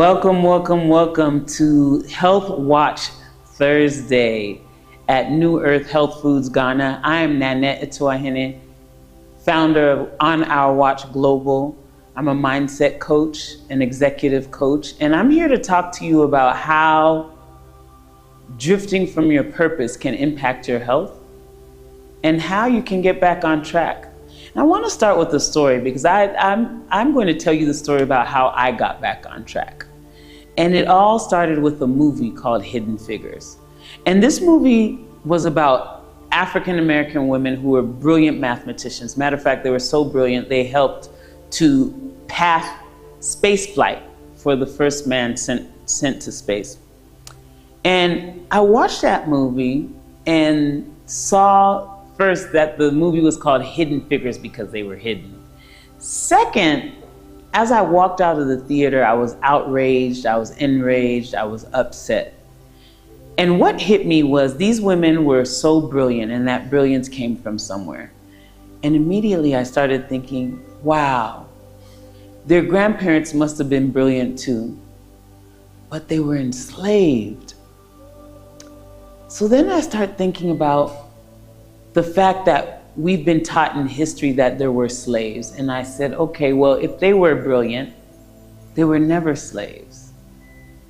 Welcome, welcome, welcome to Health Watch Thursday at New Earth Health Foods Ghana. I am Nannette Atuahene, founder of On Our Watch Global. I'm a mindset coach, an executive coach, and I'm here to talk to you about how drifting from your purpose can impact your health and how you can get back on track. And I want to start with a story because I'm going to tell you the story about how I got back on track. And it all started with a movie called Hidden Figures. And this movie was about African American women who were brilliant mathematicians. Matter of fact, they were so brilliant, they helped to path space flight for the first man sent to space. And I watched that movie and saw first that the movie was called Hidden Figures because they were hidden. Second, as I walked out of the theater, I was outraged, I was enraged, I was upset. And what hit me was these women were so brilliant, and that brilliance came from somewhere. And immediately I started thinking, wow, their grandparents must have been brilliant too, but they were enslaved. So then I started thinking about the fact that we've been taught in history that there were slaves. And I said, okay, well, if they were brilliant, they were never slaves.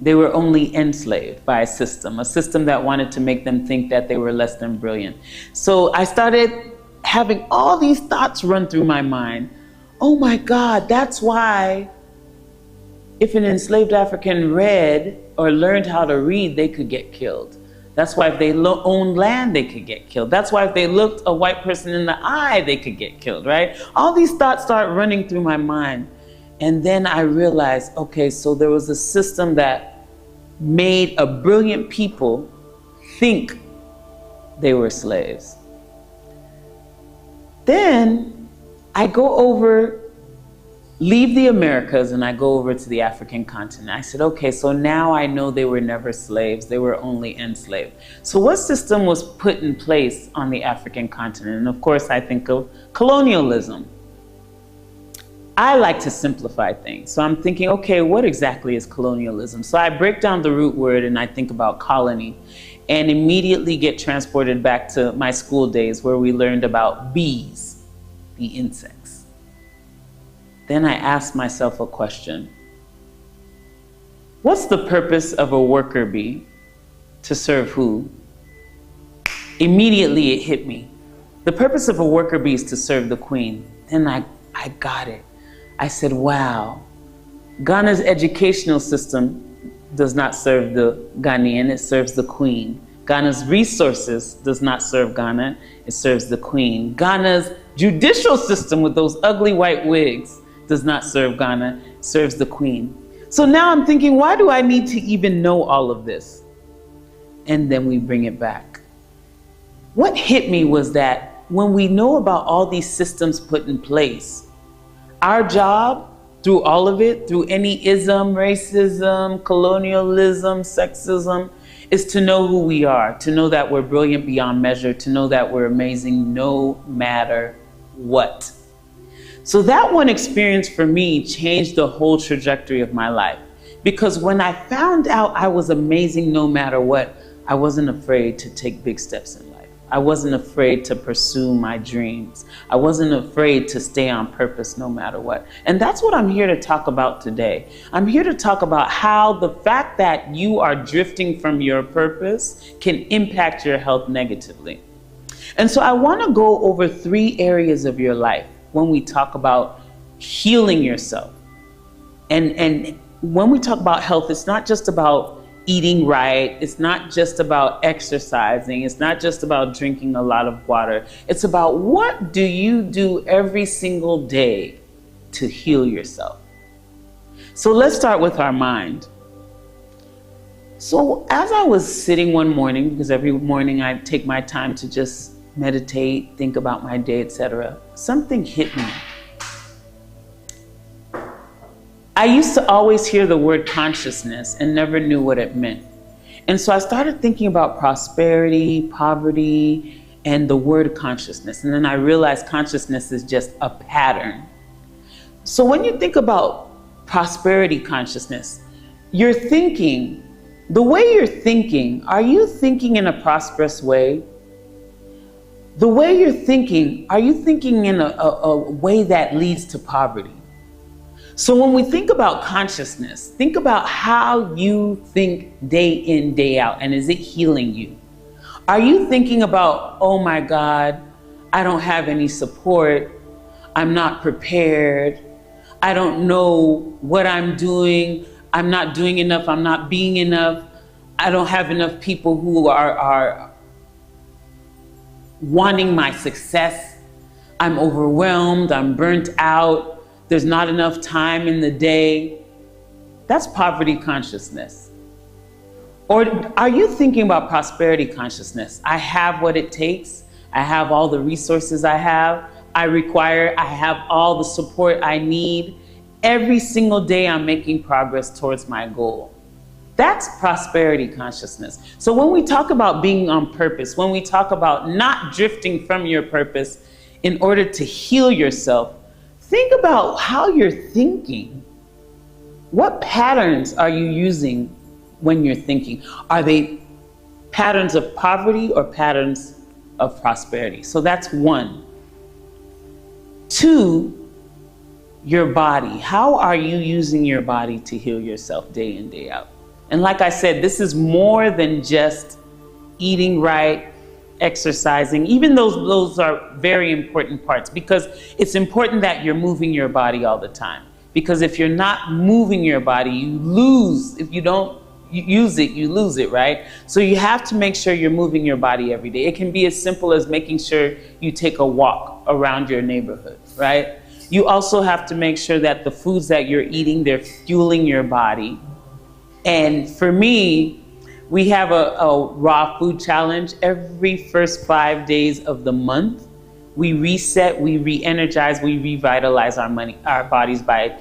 They were only enslaved by a system that wanted to make them think that they were less than brilliant. So I started having all these thoughts run through my mind. Oh my God, that's why if an enslaved African read or learned how to read, they could get killed. That's why if they owned land, they could get killed. That's why if they looked a white person in the eye, they could get killed, right? All these thoughts start running through my mind. And then I realized, okay, so there was a system that made a brilliant people think they were slaves. Then I leave the Americas and I go over to the African continent. I said, okay, so now I know they were never slaves, they were only enslaved. So what system was put in place on the African continent? And of course I think of colonialism. I like to simplify things. So I'm thinking, okay, what exactly is colonialism? So I break down the root word and I think about colony and immediately get transported back to my school days where we learned about bees, the insects. Then I asked myself a question. What's the purpose of a worker bee? To serve who? Immediately it hit me. The purpose of a worker bee is to serve the queen. Then I got it. I said, wow, Ghana's educational system does not serve the Ghanaian, it serves the queen. Ghana's resources does not serve Ghana, it serves the queen. Ghana's judicial system with those ugly white wigs does not serve Ghana, serves the queen. So now I'm thinking, why do I need to even know all of this? And then we bring it back. What hit me was that when we know about all these systems put in place, our job through all of it, through any ism, racism, colonialism, sexism, is to know who we are, to know that we're brilliant beyond measure, to know that we're amazing no matter what. So that one experience for me changed the whole trajectory of my life. Because when I found out I was amazing no matter what, I wasn't afraid to take big steps in life. I wasn't afraid to pursue my dreams. I wasn't afraid to stay on purpose no matter what. And that's what I'm here to talk about today. I'm here to talk about how the fact that you are drifting from your purpose can impact your health negatively. And so I want to go over 3 areas of your life when we talk about healing yourself. And when we talk about health, it's not just about eating right, it's not just about exercising, it's not just about drinking a lot of water. It's about what do you do every single day to heal yourself. So let's start with our mind. So as I was sitting one morning, because every morning I take my time to just meditate, think about my day, etc., something hit me. I used to always hear the word consciousness and never knew what it meant. And so I started thinking about prosperity, poverty, and the word consciousness. And then I realized consciousness is just a pattern. So when you think about prosperity consciousness, You're thinking, the way you're thinking, are you thinking in a prosperous way? The way you're thinking, are you thinking in a way that leads to poverty? So when we think about consciousness, think about how you think day in, day out, and is it healing you? Are you thinking about, oh my God, I don't have any support, I'm not prepared, I don't know what I'm doing, I'm not doing enough, I'm not being enough, I don't have enough people who are wanting my success, I'm overwhelmed, I'm burnt out, there's not enough time in the day? That's poverty consciousness. Or are you thinking about prosperity consciousness? I have what it takes, I have all the resources I require, I have all the support I need. Every single day I'm making progress towards my goal. That's prosperity consciousness. So when we talk about being on purpose, when we talk about not drifting from your purpose in order to heal yourself, think about how you're thinking. What patterns are you using when you're thinking? Are they patterns of poverty or patterns of prosperity? So that's one. Two, your body. How are you using your body to heal yourself day in, day out? And like I said, this is more than just eating right, exercising. Even those are very important parts, because it's important that you're moving your body all the time. Because if you're not moving your body, you lose. If you don't use it, you lose it, right? So you have to make sure you're moving your body every day. It can be as simple as making sure you take a walk around your neighborhood, right? You also have to make sure that the foods that you're eating, they're fueling your body. And for me, we have a raw food challenge every first 5 days of the month. We reset, we re-energize, we revitalize our bodies by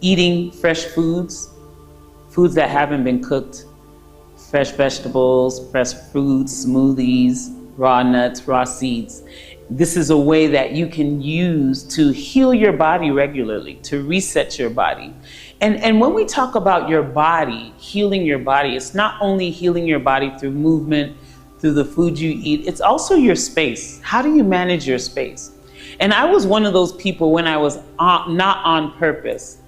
eating fresh foods that haven't been cooked, fresh vegetables, fresh fruits, smoothies, raw nuts, raw seeds. This is a way that you can use to heal your body regularly, to reset your body. And when we talk about your body, healing your body, it's not only healing your body through movement, through the food you eat, it's also your space. How do you manage your space? And I was one of those people when I was not on purpose.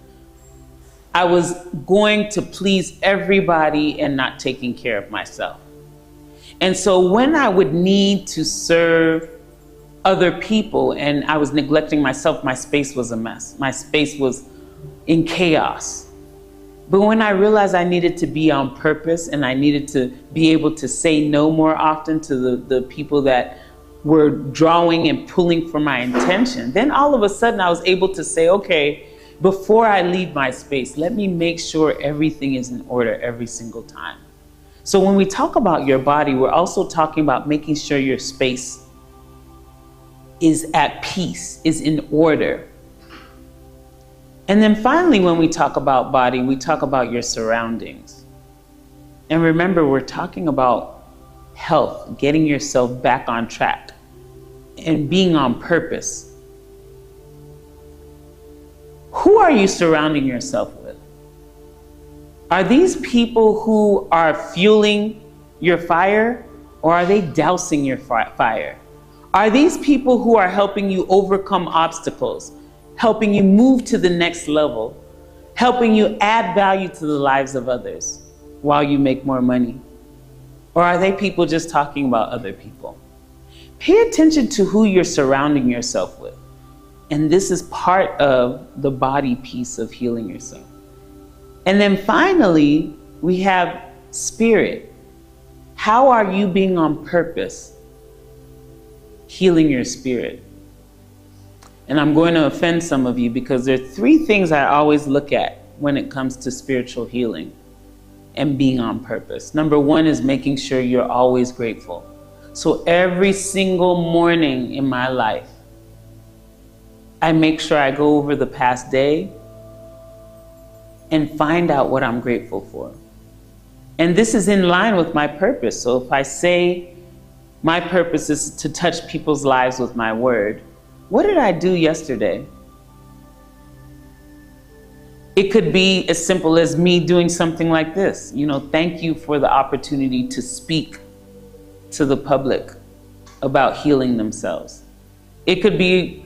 I was going to please everybody and not taking care of myself. And so when I would need to serve other people and I was neglecting myself, my space was a mess. My space was in chaos. But when I realized I needed to be on purpose and I needed to be able to say no more often to the people that were drawing and pulling for my intention, then all of a sudden I was able to say, okay, before I leave my space, let me make sure everything is in order every single time. So when we talk about your body, we're also talking about making sure your space is at peace, is in order. And then finally, when we talk about body, we talk about your surroundings. And remember, we're talking about health, getting yourself back on track, and being on purpose. Who are you surrounding yourself with? Are these people who are fueling your fire, or are they dousing your fire? Are these people who are helping you overcome obstacles, helping you move to the next level, helping you add value to the lives of others while you make more money? Or are they people just talking about other people? Pay attention to who you're surrounding yourself with. And this is part of the body piece of healing yourself. And then finally, we have spirit. How are you being on purpose, healing your spirit? And I'm going to offend some of you because there are 3 things I always look at when it comes to spiritual healing and being on purpose. Number 1 is making sure you're always grateful. So every single morning in my life, I make sure I go over the past day and find out what I'm grateful for. And this is in line with my purpose. So if I say my purpose is to touch people's lives with my word, what did I do yesterday? It could be as simple as me doing something like this. You know, thank you for the opportunity to speak to the public about healing themselves. It could be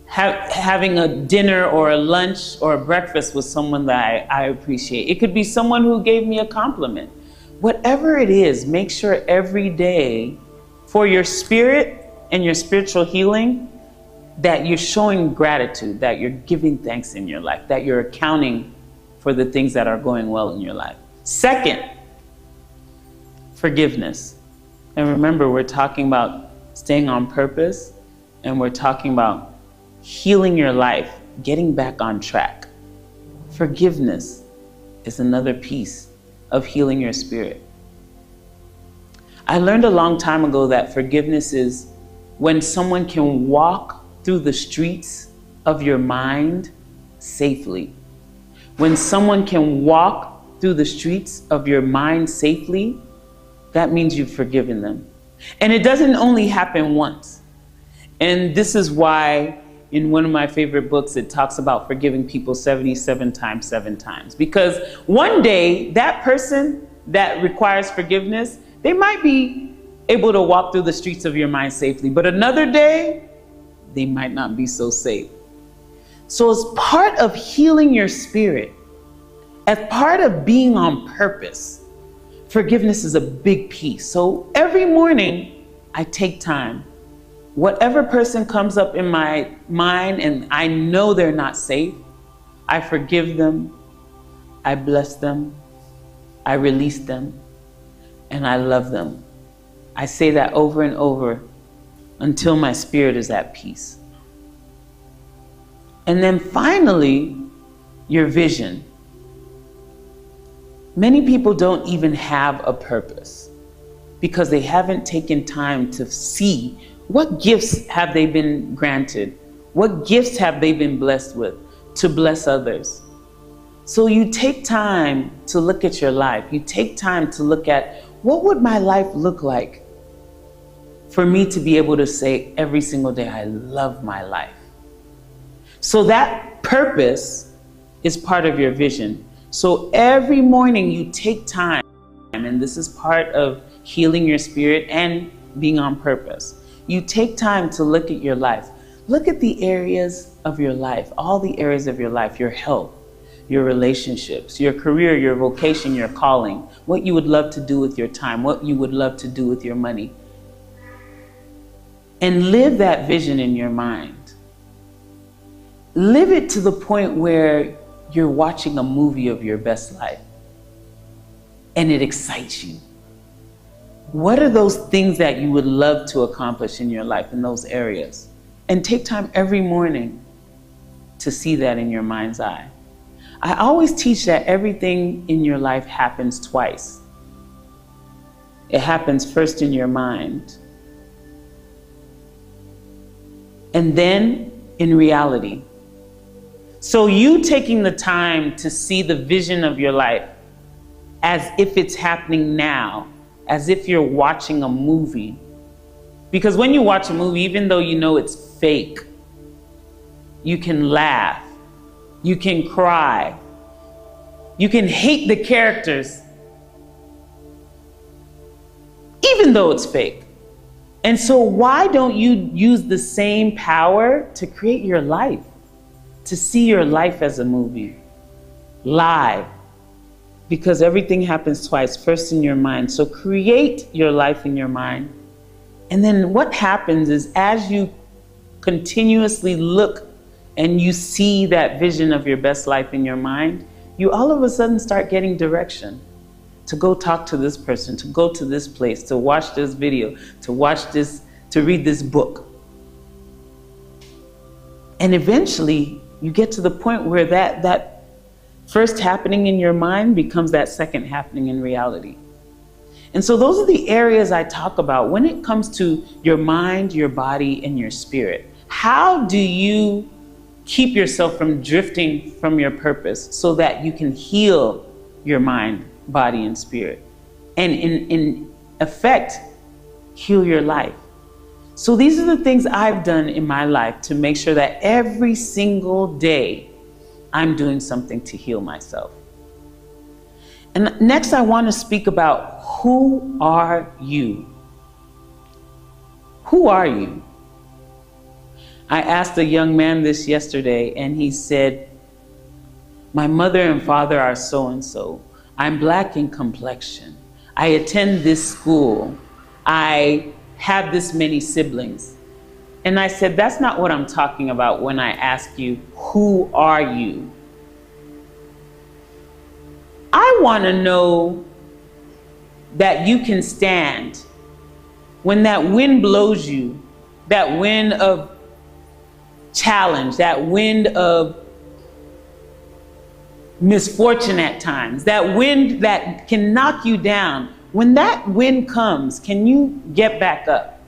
having a dinner or a lunch or a breakfast with someone that I appreciate. It could be someone who gave me a compliment. Whatever it is, make sure every day for your spirit and your spiritual healing that you're showing gratitude, that you're giving thanks in your life, that you're accounting for the things that are going well in your life. Second, forgiveness. And remember, we're talking about staying on purpose, and we're talking about healing your life, getting back on track. Forgiveness is another piece of healing your spirit. I learned a long time ago that forgiveness is when someone can walk through the streets of your mind safely. When someone can walk through the streets of your mind safely, that means you've forgiven them. And it doesn't only happen once. And this is why in one of my favorite books, it talks about forgiving people 77 times, 7 times. Because one day, that person that requires forgiveness, they might be able to walk through the streets of your mind safely. But another day, they might not be so safe. So as part of healing your spirit, as part of being on purpose, forgiveness is a big piece. So every morning, I take time. Whatever person comes up in my mind and I know they're not safe, I forgive them, I bless them, I release them, and I love them. I say that over and over until my spirit is at peace. And then finally, your vision. Many people don't even have a purpose because they haven't taken time to see what gifts have they been granted? What gifts have they been blessed with to bless others? So you take time to look at your life. You take time to look at what would my life look like for me to be able to say every single day, I love my life. So that purpose is part of your vision. So every morning you take time, and this is part of healing your spirit and being on purpose. You take time to look at your life. Look at the areas of your life, all the areas of your life, your health, your relationships, your career, your vocation, your calling, what you would love to do with your time, what you would love to do with your money. And live that vision in your mind. Live it to the point where you're watching a movie of your best life and it excites you. What are those things that you would love to accomplish in your life in those areas? And take time every morning to see that in your mind's eye. I always teach that everything in your life happens twice. It happens first in your mind, and then in reality. So you taking the time to see the vision of your life as if it's happening now, as if you're watching a movie. Because when you watch a movie, even though you know it's fake, you can laugh, you can cry, you can hate the characters, even though it's fake. And so why don't you use the same power to create your life, to see your life as a movie, live? Because everything happens twice, first in your mind. So create your life in your mind. And then what happens is as you continuously look and you see that vision of your best life in your mind, you all of a sudden start getting direction to go talk to this person, to go to this place, to watch this video, to watch this, to read this book. And eventually you get to the point where that first happening in your mind becomes that second happening in reality. And so those are the areas I talk about when it comes to your mind, your body, and your spirit. How do you keep yourself from drifting from your purpose so that you can heal your mind, body, and spirit? And in effect, heal your life. So these are the things I've done in my life to make sure that every single day I'm doing something to heal myself. And next I want to speak about, who are you? Who are you? I asked a young man this yesterday, and he said, my mother and father are so-and-so. I'm black in complexion. I attend this school. I have this many siblings. And I said, that's not what I'm talking about when I ask you, who are you? I want to know that you can stand when that wind blows you, that wind of challenge, that wind of misfortune at times, that wind that can knock you down. When that wind comes, can you get back up?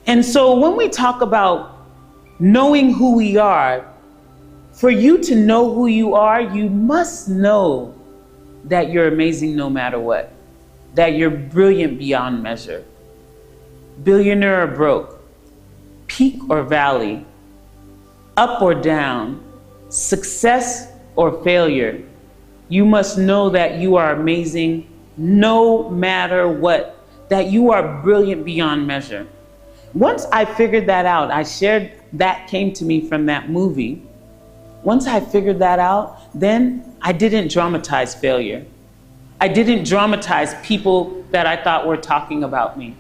And so when we talk about knowing who we are, for you to know who you are, you must know that you're amazing no matter what, that you're brilliant beyond measure. Billionaire or broke, peak or valley, up or down, success or failure, you must know that you are amazing no matter what, that you are brilliant beyond measure. Once I figured that out, I shared that came to me from that movie. Once I figured that out, then I didn't dramatize failure. I didn't dramatize people that I thought were talking about me.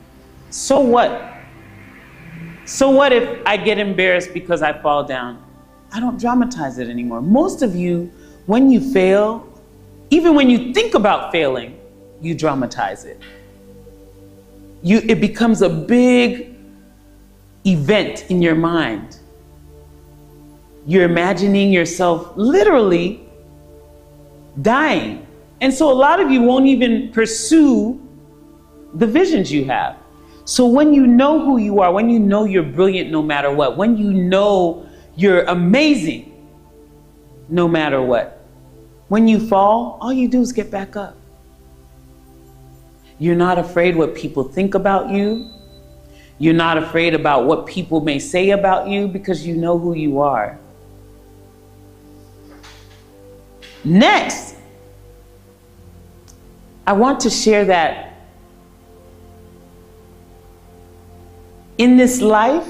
So what? So what if I get embarrassed because I fall down? I don't dramatize it anymore. Most of you, when you fail, even when you think about failing, you dramatize it. It becomes a big event in your mind. You're imagining yourself literally dying. And so a lot of you won't even pursue the visions you have. So when you know who you are, when you know you're brilliant no matter what, when you know you're amazing no matter what, when you fall, all you do is get back up. You're not afraid what people think about you. You're not afraid about what people may say about you, because you know who you are. Next, I want to share that in this life,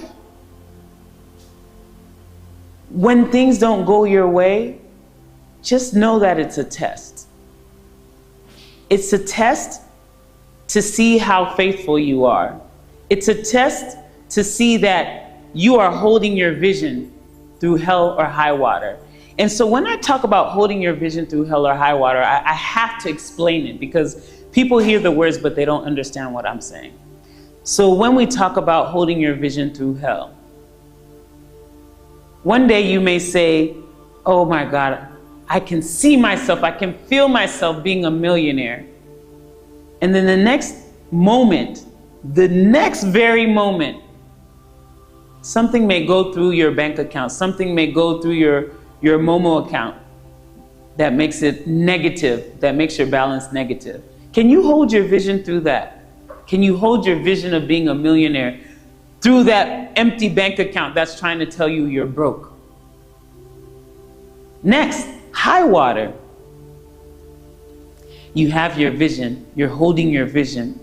when things don't go your way, just know that it's a test. It's a test to see how faithful you are. It's a test to see that you are holding your vision through hell or high water. And so when I talk about holding your vision through hell or high water, I have to explain it, because people hear the words, but they don't understand what I'm saying. So when we talk about holding your vision through hell, one day you may say, oh my God, I can see myself, I can feel myself being a millionaire. And then the next moment, the next very moment, something may go through your bank account, something may go through your Momo account that makes it negative, that makes your balance negative. Can you hold your vision through that? Can you hold your vision of being a millionaire through that empty bank account that's trying to tell you you're broke? Next, high water. You have your vision, you're holding your vision.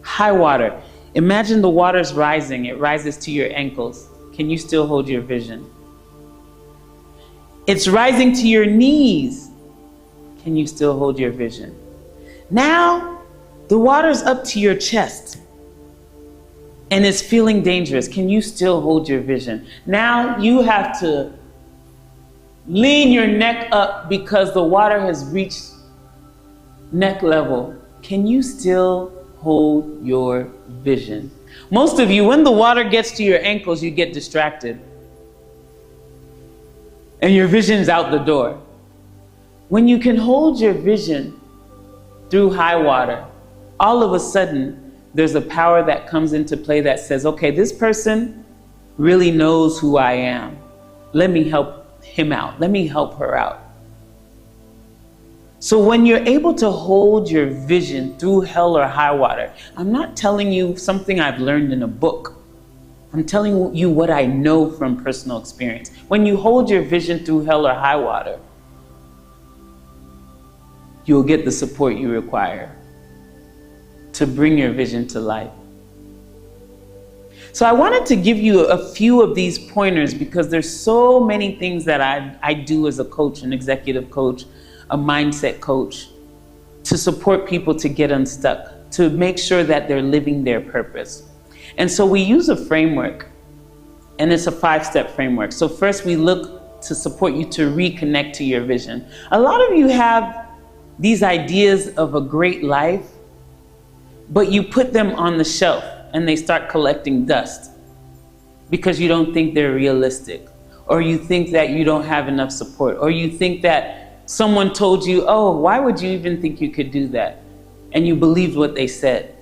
High water. Imagine the water's rising, it rises to your ankles. Can you still hold your vision? It's rising to your knees. Can you still hold your vision? Now, the water's up to your chest and it's feeling dangerous. Can you still hold your vision? Now you have to lean your neck up because the water has reached neck level. Can you still hold your vision? Most of you, when the water gets to your ankles, you get distracted and your vision's out the door. When you can hold your vision through high water, all of a sudden there's a power that comes into play that says, okay, this person really knows who I am. Let me help him out. Let me help her out. So when you're able to hold your vision through hell or high water, I'm not telling you something I've learned in a book I'm telling you what I know from personal experience. When you hold your vision through hell or high water, you'll get the support you require to bring your vision to life. So I wanted to give you a few of these pointers because there's so many things that I do as a coach, an executive coach, a mindset coach, to support people to get unstuck, to make sure that they're living their purpose. And so we use a framework, and it's a 5-step framework. So first we look to support you to reconnect to your vision. A lot of you have these ideas of a great life, but you put them on the shelf and they start collecting dust because you don't think they're realistic, or you think that you don't have enough support, or you think that someone told you, oh, why would you even think you could do that? And you believed what they said.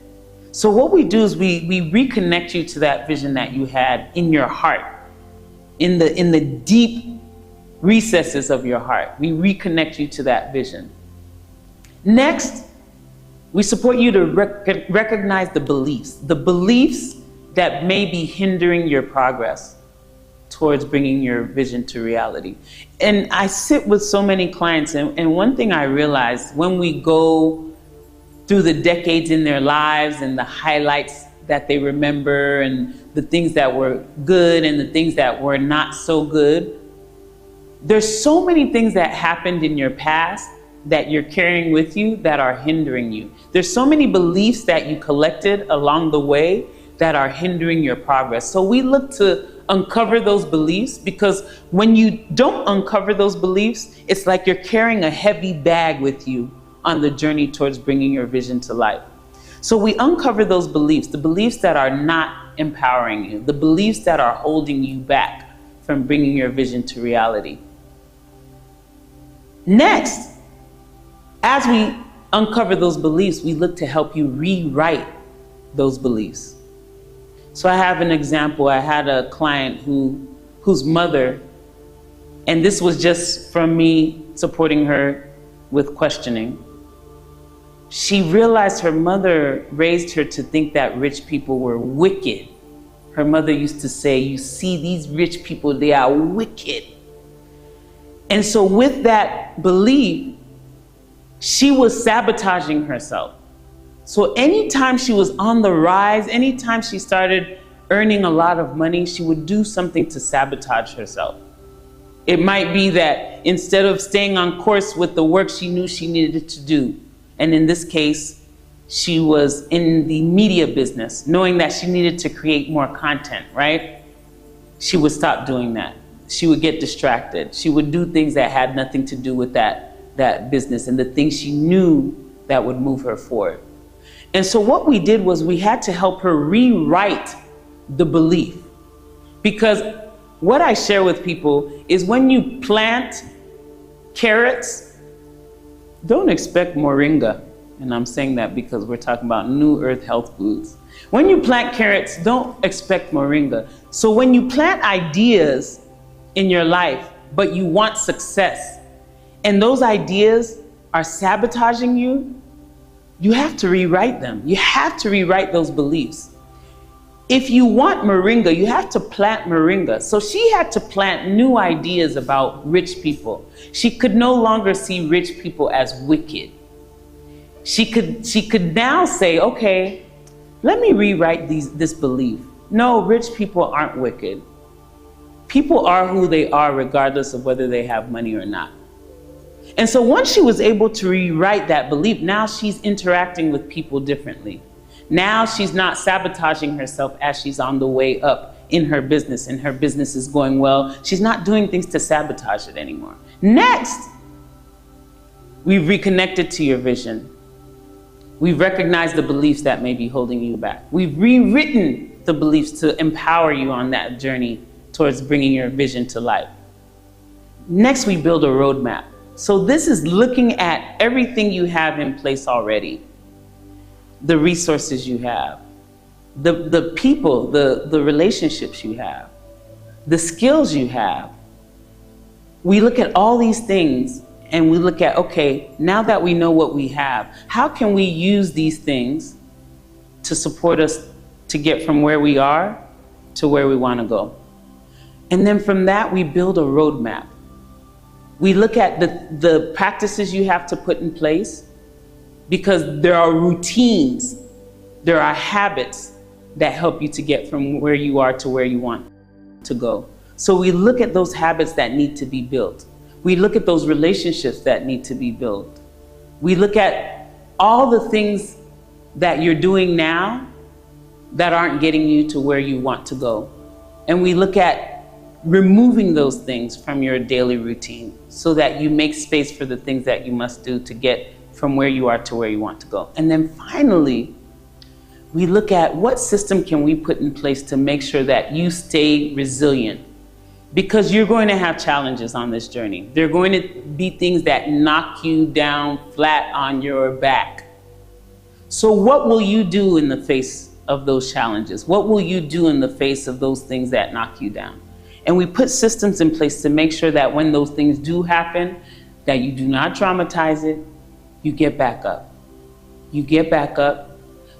So what we do is we reconnect you to that vision that you had in your heart, in the deep recesses of your heart. We reconnect you to that vision. Next, we support you to recognize the beliefs that may be hindering your progress towards bringing your vision to reality. And I sit with so many clients, and one thing I realized when we go through the decades in their lives and the highlights that they remember and the things that were good and the things that were not so good, there's so many things that happened in your past that you're carrying with you that are hindering you. There's so many beliefs that you collected along the way that are hindering your progress. So we look to uncover those beliefs, because when you don't uncover those beliefs, it's like you're carrying a heavy bag with you on the journey towards bringing your vision to life. So we uncover those beliefs, the beliefs that are not empowering you, the beliefs that are holding you back from bringing your vision to reality. Next, as we uncover those beliefs, we look to help you rewrite those beliefs. So I have an example. I had a client whose mother, and this was just from me supporting her with questioning, she realized her mother raised her to think that rich people were wicked. Her mother used to say, you see these rich people, they are wicked. And so with that belief, she was sabotaging herself. So anytime she was on the rise, anytime she started earning a lot of money, she would do something to sabotage herself. It might be that instead of staying on course with the work she knew she needed to do, and in this case, she was in the media business, knowing that she needed to create more content, right? She would stop doing that. She would get distracted. She would do things that had nothing to do with that business and the things she knew that would move her forward. And so what we did was we had to help her rewrite the belief. Because what I share with people is when you plant carrots, don't expect moringa. And I'm saying that because we're talking about New Earth health foods. When you plant carrots, don't expect moringa. So when you plant ideas in your life, but you want success, and those ideas are sabotaging you, you have to rewrite them. You have to rewrite those beliefs. If you want moringa, you have to plant moringa. So she had to plant new ideas about rich people. She could no longer see rich people as wicked. She could now say, okay, let me rewrite this belief. No, rich people aren't wicked. People are who they are regardless of whether they have money or not. And so once she was able to rewrite that belief, now she's interacting with people differently. Now she's not sabotaging herself as she's on the way up in her business, and her business is going well. She's not doing things to sabotage it anymore. Next, we've reconnected to your vision. We've recognized the beliefs that may be holding you back. We've rewritten the beliefs to empower you on that journey towards bringing your vision to life. Next, we build a roadmap. So this is looking at everything you have in place already. The resources you have, the people, the relationships you have, the skills you have. We look at all these things and we look at, okay, now that we know what we have, how can we use these things to support us to get from where we are to where we want to go. And then from that, we build a roadmap. We look at the practices you have to put in place, because there are routines, there are habits that help you to get from where you are to where you want to go. So we look at those habits that need to be built. We look at those relationships that need to be built. We look at all the things that you're doing now that aren't getting you to where you want to go. And we look at removing those things from your daily routine so that you make space for the things that you must do to get from where you are to where you want to go. And then finally, we look at what system can we put in place to make sure that you stay resilient, because you're going to have challenges on this journey. There are going to be things that knock you down flat on your back. So what will you do in the face of those challenges? What will you do in the face of those things that knock you down? And we put systems in place to make sure that when those things do happen, that you do not traumatize it, you get back up. You get back up,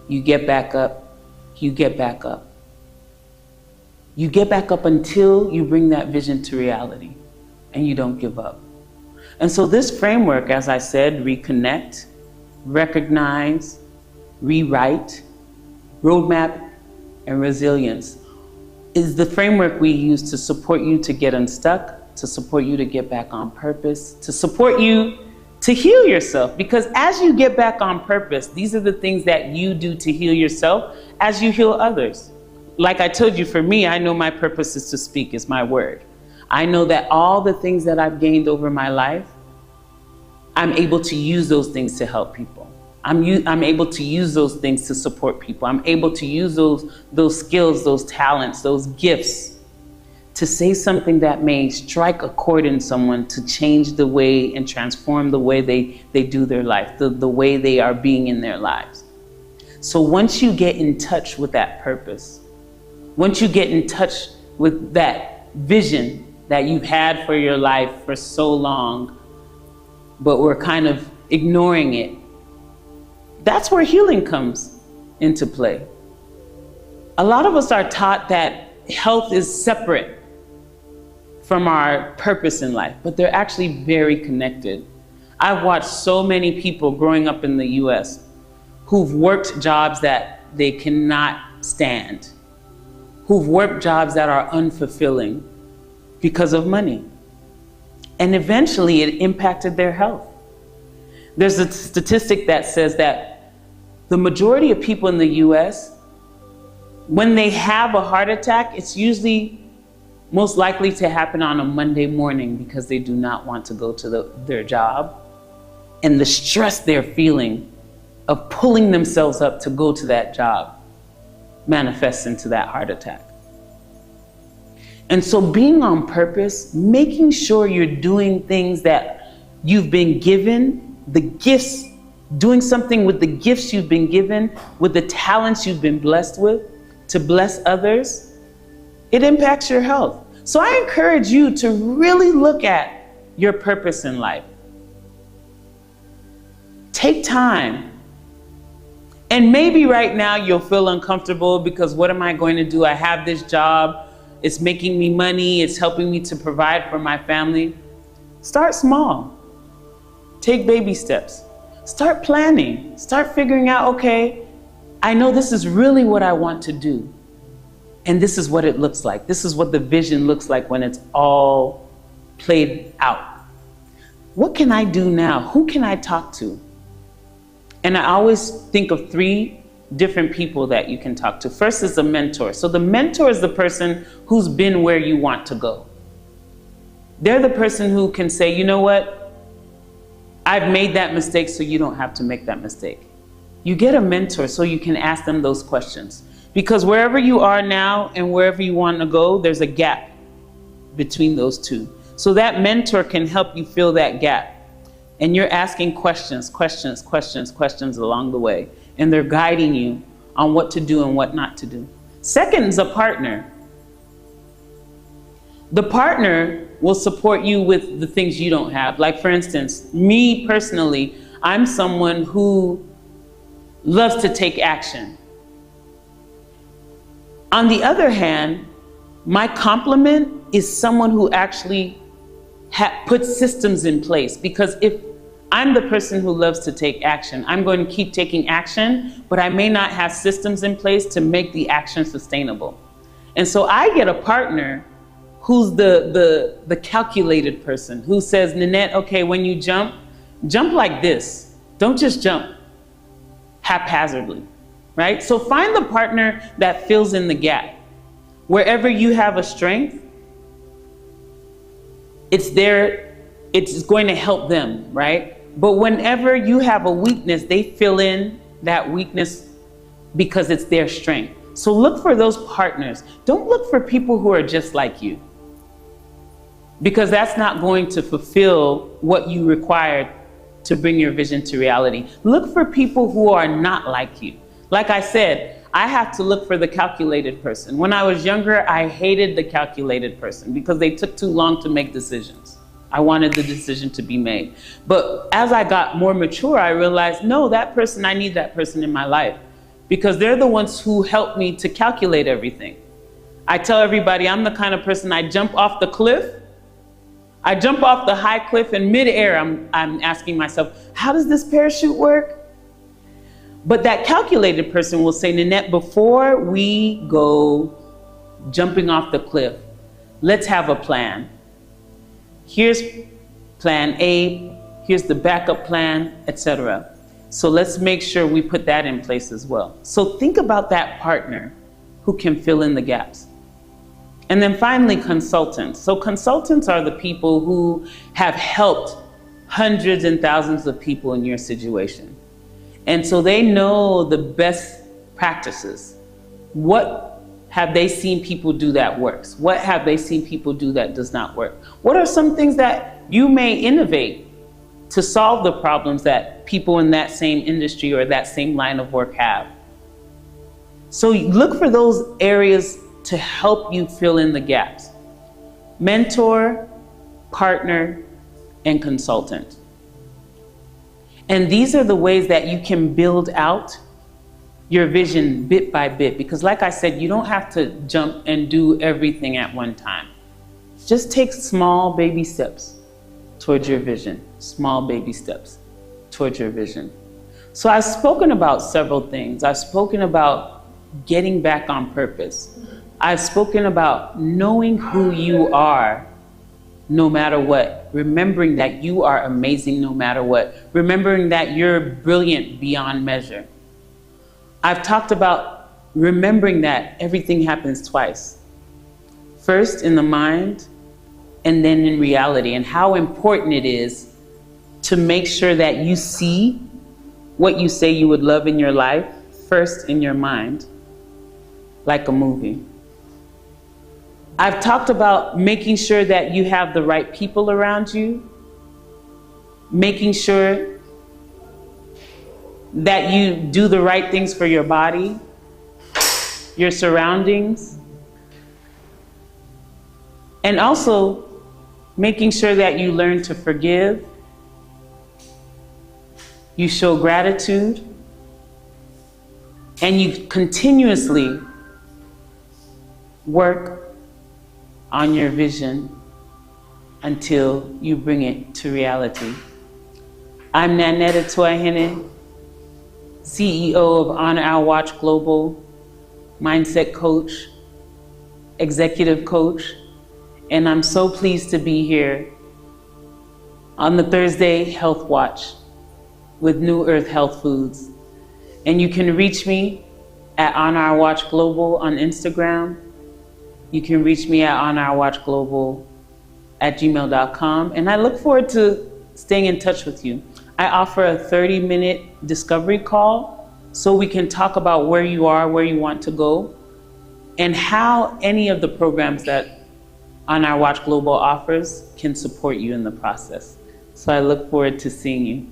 you get back up, you get back up. You get back up until you bring that vision to reality and you don't give up. And so this framework, as I said, reconnect, recognize, rewrite, roadmap, and resilience, is the framework we use to support you to get unstuck, to support you to get back on purpose, to support you to heal yourself. Because as you get back on purpose, these are the things that you do to heal yourself as you heal others. Like I told you, for me, I know my purpose is to speak, is my word. I know that all the things that I've gained over my life, I'm able to use those things to help people. I'm able to use those things to support people. I'm able to use those skills, those talents, those gifts to say something that may strike a chord in someone to change the way and transform the way they do their life, the way they are being in their lives. So once you get in touch with that purpose, once you get in touch with that vision that you've had for your life for so long, but we're kind of ignoring it, that's where healing comes into play. A lot of us are taught that health is separate from our purpose in life, but they're actually very connected. I've watched so many people growing up in the US who've worked jobs that they cannot stand, who've worked jobs that are unfulfilling because of money. And eventually it impacted their health. There's a statistic that says that the majority of people in the US, when they have a heart attack, it's usually most likely to happen on a Monday morning because they do not want to go to their job. And the stress they're feeling of pulling themselves up to go to that job manifests into that heart attack. And so being on purpose, making sure you're doing things that you've been given, the gifts, doing something with the gifts you've been given, with the talents you've been blessed with, to bless others, it impacts your health. So I encourage you to really look at your purpose in life. Take time. And maybe right now you'll feel uncomfortable because what am I going to do? I have this job, it's making me money, it's helping me to provide for my family. Start small. Take baby steps. Start planning. Start figuring out, okay, I know this is really what I want to do. And this is what it looks like. This is what the vision looks like when it's all played out. What can I do now? Who can I talk to? And I always think of 3 different people that you can talk to. First is a mentor. So the mentor is the person who's been where you want to go. They're the person who can say, you know what? I've made that mistake, so you don't have to make that mistake. You get a mentor so you can ask them those questions. Because wherever you are now and wherever you want to go, there's a gap between those two. So that mentor can help you fill that gap. And you're asking questions along the way. And they're guiding you on what to do and what not to do. Second is a partner. The partner will support you with the things you don't have. Like for instance, me personally, I'm someone who loves to take action. On the other hand, my complement is someone who actually puts systems in place, because if I'm the person who loves to take action, I'm going to keep taking action, but I may not have systems in place to make the action sustainable. And so I get a partner who's the calculated person, who says, Nannette, okay, when you jump like this. Don't just jump haphazardly, right? So find the partner that fills in the gap. Wherever you have a strength, it's going to help them, right? But whenever you have a weakness, they fill in that weakness because it's their strength. So look for those partners. Don't look for people who are just like you, because that's not going to fulfill what you require to bring your vision to reality. Look for people who are not like you. Like I said, I have to look for the calculated person. When I was younger, I hated the calculated person because they took too long to make decisions. I wanted the decision to be made. But as I got more mature, I realized, no, I need that person in my life, because they're the ones who help me to calculate everything. I tell everybody I'm the kind of person, I jump off the cliff. I jump off the high cliff, and midair, I'm asking myself, how does this parachute work? But that calculated person will say, Nannette, before we go jumping off the cliff, let's have a plan. Here's plan A, here's the backup plan, etc. So let's make sure we put that in place as well. So think about that partner who can fill in the gaps. And then finally, consultants. So consultants are the people who have helped hundreds and thousands of people in your situation. And so they know the best practices. What have they seen people do that works? What have they seen people do that does not work? What are some things that you may innovate to solve the problems that people in that same industry or that same line of work have? So look for those areas to help you fill in the gaps. Mentor, partner, and consultant. And these are the ways that you can build out your vision bit by bit, because like I said, you don't have to jump and do everything at one time. Just take small baby steps towards your vision, small baby steps towards your vision. So I've spoken about several things. I've spoken about getting back on purpose. I've spoken about knowing who you are no matter what, remembering that you are amazing no matter what, remembering that you're brilliant beyond measure. I've talked about remembering that everything happens twice. First in the mind, and then in reality, and how important it is to make sure that you see what you say you would love in your life first in your mind, like a movie. I've talked about making sure that you have the right people around you, making sure that you do the right things for your body, your surroundings, and also making sure that you learn to forgive, you show gratitude, and you continuously work on your vision until you bring it to reality. I'm Nannette Atuahene, CEO of On Our Watch Global, mindset coach, executive coach, and I'm so pleased to be here on the Thursday Health Watch with New Earth Health Foods. And you can reach me at On Our Watch Global on Instagram. You can reach me at onourwatchglobal@gmail.com. And I look forward to staying in touch with you. I offer a 30-minute discovery call so we can talk about where you are, where you want to go, and how any of the programs that On Our Watch Global offers can support you in the process. So I look forward to seeing you.